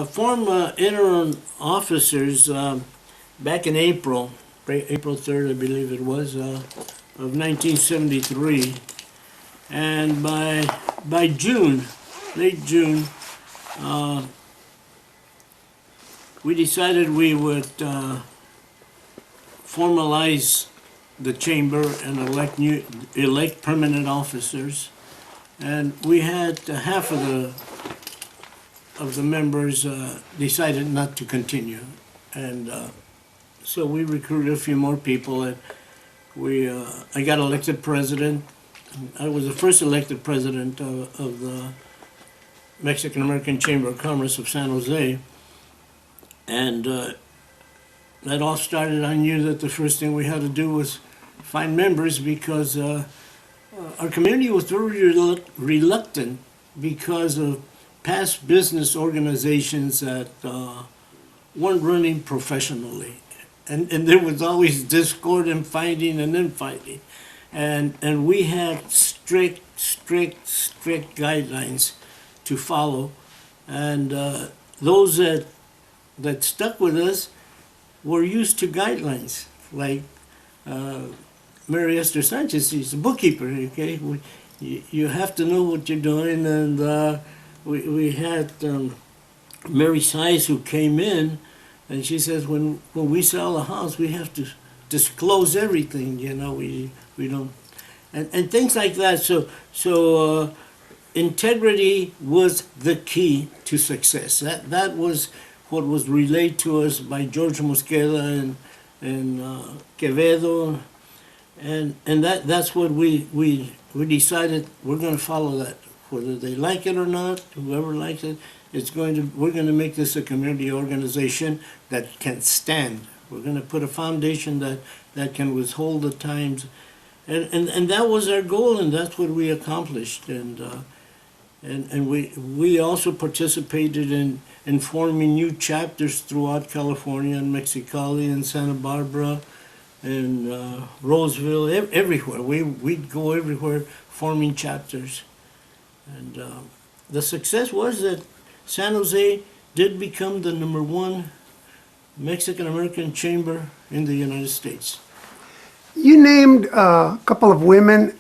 formed interim officers back in April 3rd, I believe it was, of 1973. And by June, late June, we decided we would formalize the chamber and elect permanent officers. And we had half of the members decided not to continue. And so we recruited a few more people, and I got elected president. I was the first elected president of the Mexican-American Chamber of Commerce of San Jose. And that all started, I knew that the first thing we had to do was find members, because our community was very reluctant because of past business organizations that weren't running professionally. And there was always discord and fighting and infighting. And we had strict guidelines to follow. And those that stuck with us were used to guidelines, like Mary Esther Sanchez. She's a bookkeeper, okay? You have to know what you're doing. And we had Mary Size, who came in, and she says, when we sell a house, we have to disclose everything, you know, we don't, and things like that. So integrity was the key to success. That was what was relayed to us by George Mosqueda and Quevedo, and that's what we decided we're going to follow that, whether they like it or not. Whoever likes it, we're going to make this a community organization that can stand. We're going to put a foundation that can withhold the times, and that was our goal, and that's what we accomplished. And we also participated in forming new chapters throughout California and Mexicali and Santa Barbara and Roseville, everywhere. We'd go everywhere forming chapters. And the success was that San Jose did become the #1 Mexican-American chamber in the United States. You named a couple of women.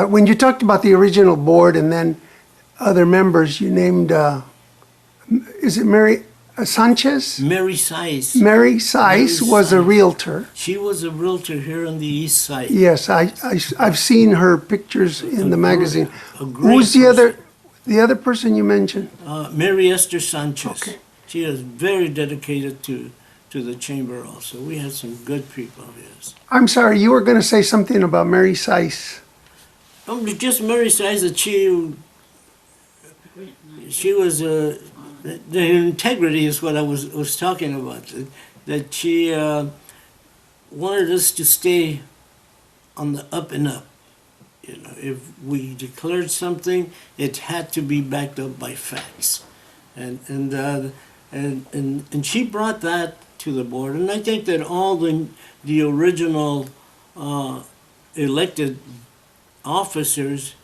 When you talked about the original board and then other members, you named, is it Mary Sanchez? Mary Size. Mary Size was a realtor. She was a realtor here on the east side. Yes, I've seen her pictures in the magazine. Who's the other person you mentioned? Mary Esther Sanchez. Okay. She is very dedicated to the chamber also. We had some good people, yes. I'm sorry, you were going to say something about Mary Size. Just Mary Size, that she was, the integrity is what I was talking about, that she wanted us to stay on the up and up. You know, if we declared something, it had to be backed up by facts, and she brought that to the board. And I think that all the original elected officers,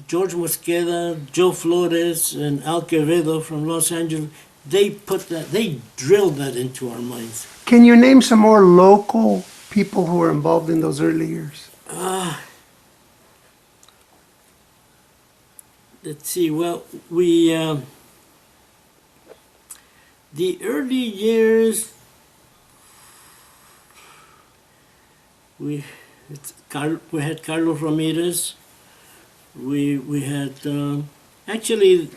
George Mosqueda, Joe Flores, and Al Quevedo from Los Angeles, they drilled that into our minds. Can you name some more local people who were involved in those early years? Let's see. Well, the early years, we had Carlos Ramirez. We had actually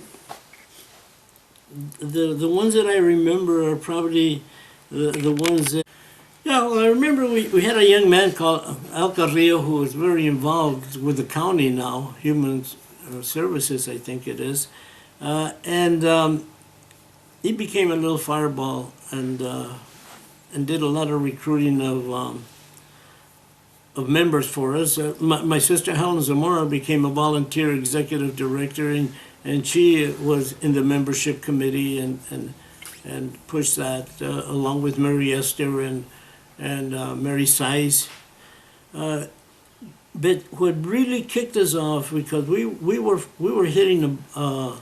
the ones that I remember are probably the ones that. Yeah, well, I remember we had a young man called Al Carrillo, who was very involved with the county now, Human Services, I think it is, and he became a little fireball and did a lot of recruiting of members for us. My sister Helen Zamora became a volunteer executive director, and she was in the membership committee and pushed that along with Mary Esther and Mary Size. But what really kicked us off, because we were hitting a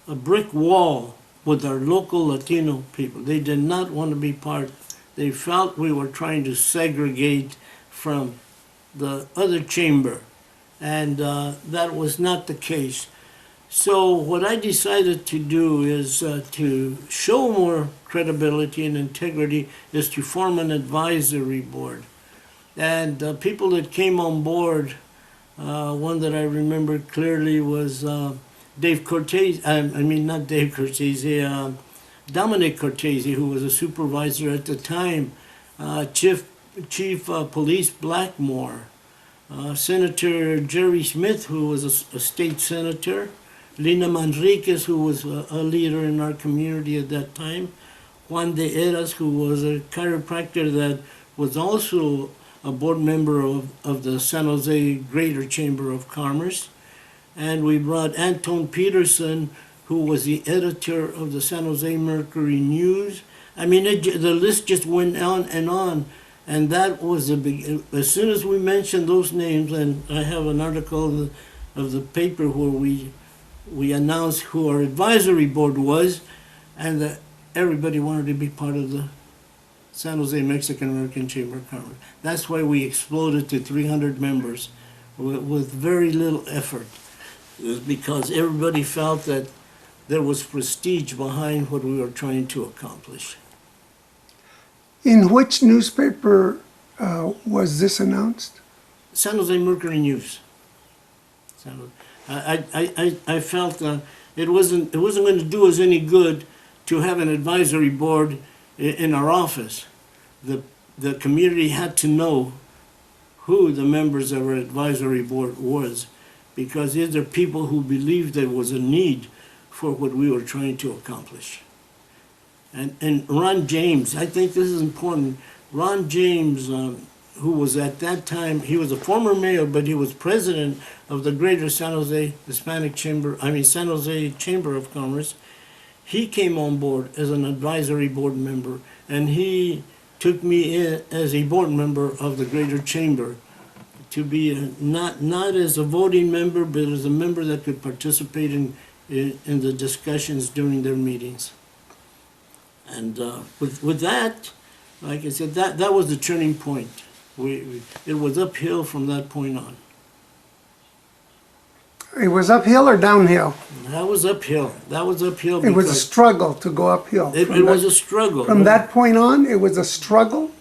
brick wall with our local Latino people. They did not want to be part. They felt we were trying to segregate from the other chamber, and that was not the case. So what I decided to do is to show more credibility and integrity is to form an advisory board. And people that came on board, one that I remember clearly was Dave Cortese, I mean not Dave Cortese, Dominic Cortese, who was a supervisor at the time, Chief Police Blackmore, Senator Jerry Smith, who was a state senator, Lina Manriquez, who was a leader in our community at that time, Juan de Eras, who was a chiropractor that was also a board member of the San Jose Greater Chamber of Commerce. And we brought Anton Peterson, who was the editor of the San Jose Mercury News. I mean, the list just went on, and that was the big. As soon as we mentioned those names, and I have an article of the paper where we announced who our advisory board was, and that everybody wanted to be part of the San Jose Mexican American Chamber of Commerce. That's why we exploded to 300 members with very little effort. It was because everybody felt that there was prestige behind what we were trying to accomplish. In which newspaper was this announced? San Jose Mercury News. I felt it wasn't going to do us any good to have an advisory board in our office. The community had to know who the members of our advisory board was, because these are people who believed there was a need for what we were trying to accomplish. And Ron James, I think this is important. Ron James, who was at that time, he was a former mayor, but he was president of the Greater San Jose Hispanic Chamber, San Jose Chamber of Commerce. He came on board as an advisory board member, and he took me in as a board member of the Greater Chamber, to be not as a voting member, but as a member that could participate in the discussions during their meetings. And with that, like I said, that was the turning point. It was uphill from that point on. It was uphill or downhill? That was uphill. It was a struggle to go uphill. It was a struggle. From that point on, it was a struggle?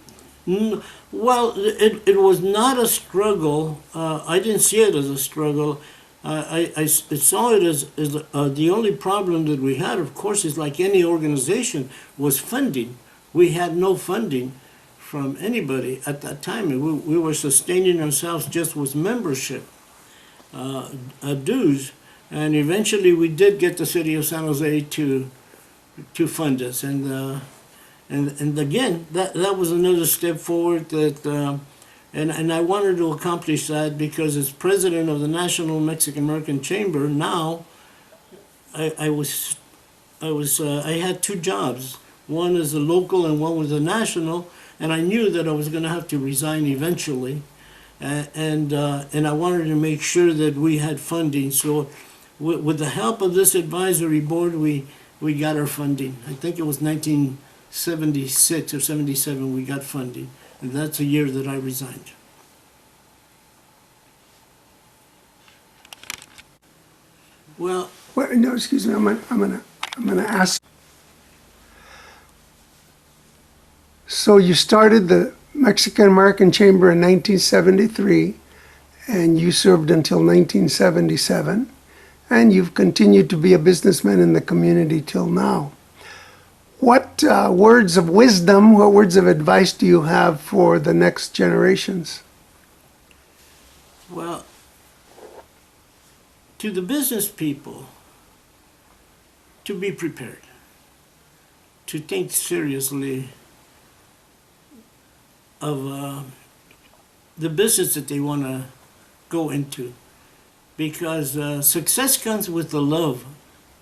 Well, it was not a struggle. I didn't see it as a struggle. I saw it as the only problem that we had, of course, is like any organization, was funding. We had no funding from anybody at that time. We were sustaining ourselves just with membership dues, and eventually we did get the city of San Jose to fund us, and again that was another step forward that. And I wanted to accomplish that because as president of the National Mexican American Chamber, now I had two jobs. One as a local and one was a national, and I knew that I was going to have to resign eventually, and I wanted to make sure that we had funding. So with the help of this advisory board, we got our funding. I think it was 1976 or 77 we got funding. And that's the year that I resigned. Well, No, excuse me. I'm gonna ask. So you started the Mexican American Chamber in 1973, and you served until 1977, and you've continued to be a businessman in the community till now. What words of wisdom, what words of advice do you have for the next generations? well, to the business people, to be prepared, to think seriously of the business that they want to go into, because success comes with the love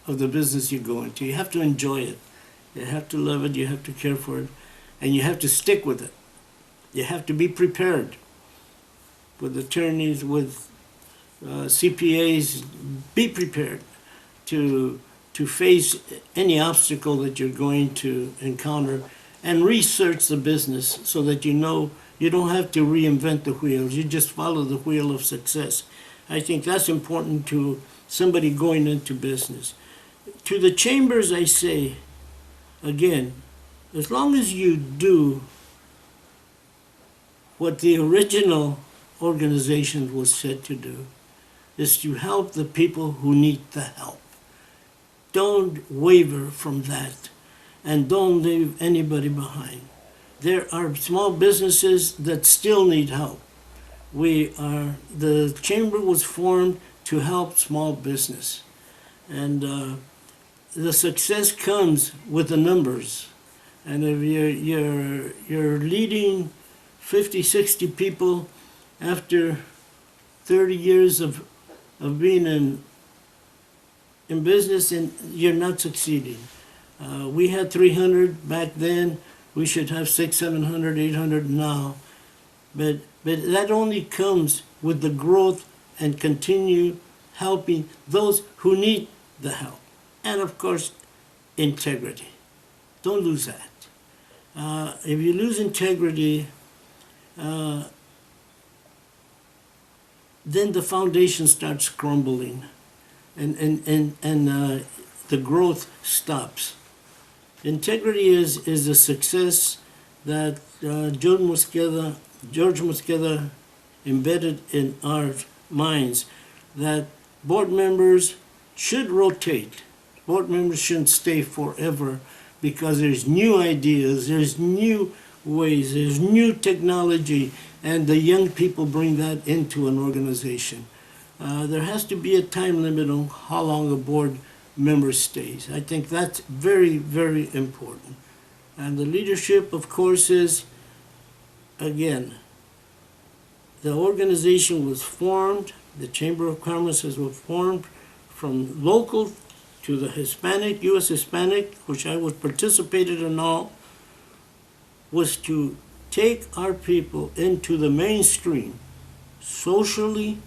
of the business you go into. You have to enjoy it. You have to love it, you have to care for it, and you have to stick with it. You have to be prepared with attorneys, with CPAs. Be prepared to to face any obstacle that you're going to encounter and research the business so that you know you don't have to reinvent the wheel. You just follow the wheel of success. I think that's important to somebody going into business. To the chambers, I say, again, as long as you do what the original organization was set to do, is to help the people who need the help. Don't waver from that, and don't leave anybody behind. There are small businesses that still need help. The chamber was formed to help small business, and the success comes with the numbers. And if you're leading 50, 60 people after 30 years of being in business, and you're not succeeding. We had 300 back then. We should have 600, 700, 800 now. But that only comes with the growth and continue helping those who need the help. And of course, integrity. Don't lose that. If you lose integrity, then the foundation starts crumbling, and the growth stops. Integrity is a success that George Mosqueda embedded in our minds, that board members should rotate. Board members shouldn't stay forever because there's new ideas, there's new ways, there's new technology, and the young people bring that into an organization. There has to be a time limit on how long a board member stays. I think that's very, very important. And the leadership, of course, is, again, the organization was formed, the Chamber of Commerce was formed from local to the Hispanic, U.S. Hispanic, which I was participated in all, was to take our people into the mainstream, socially,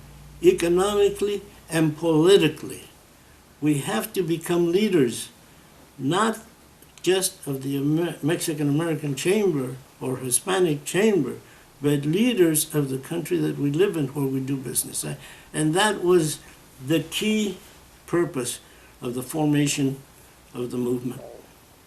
economically, and politically. We have to become leaders, not just of the Mexican-American Chamber or Hispanic Chamber, but leaders of the country that we live in where we do business. And that was the key purpose of the formation of the movement.